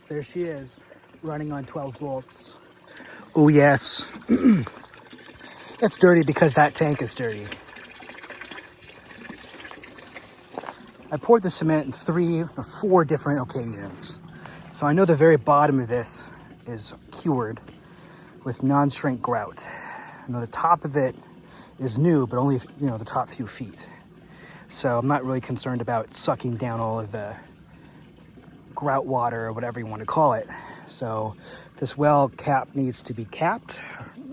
There she is, running on 12 volts. Oh yes. It's dirty because that tank is dirty. I poured the cement in 3 or 4 different occasions. So I know the very bottom of this is cured with non-shrink grout. I know the top of it is new, but only, the top few feet. So I'm not really concerned about sucking down all of the grout water or whatever you want to call it. So this well cap needs to be capped,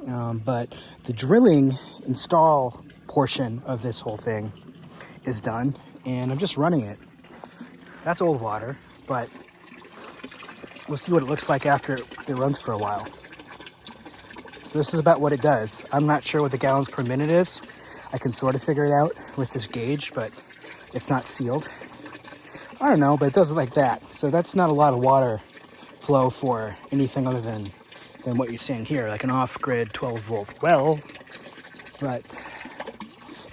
but the drilling install portion of this whole thing is done, and I'm just running it. That's old water, but we'll see what it looks like after it runs for a while. So this is about what it does. I'm not sure what the gallons per minute is. I can sort of figure it out with this gauge, but it's not sealed. I don't know, but it does it like that. So that's not a lot of water flow for anything other than what you're seeing here, like an off-grid 12-volt well. But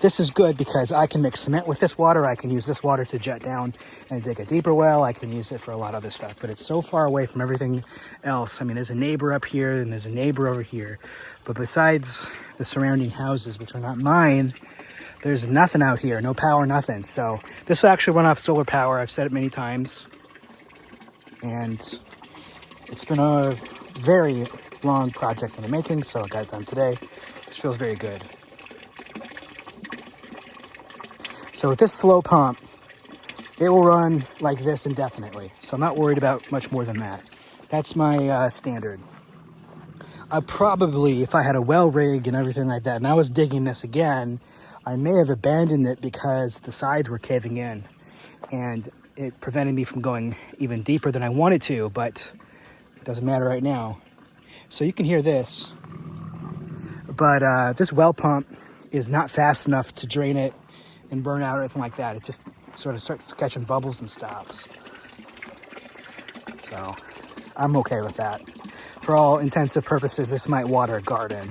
this is good because I can mix cement with this water. I can use this water to jet down and dig a deeper well. I can use it for a lot of other stuff, but it's so far away from everything else. I mean, there's a neighbor up here and there's a neighbor over here. But besides the surrounding houses, which are not mine, there's nothing out here, no power, nothing. So this will actually run off solar power. I've said it many times. And it's been a very long project in the making, so I got it done today. This feels very good. So with this slow pump, it will run like this indefinitely. So I'm not worried about much more than that. That's my standard. I probably, if I had a well rig and everything like that, and I was digging this again, I may have abandoned it because the sides were caving in and it prevented me from going even deeper than I wanted to, but it doesn't matter right now. So you can hear this, but this well pump is not fast enough to drain it and burn out or anything like that. It just sort of starts catching bubbles and stops. So I'm okay with that. For all intents and purposes, this might water a garden.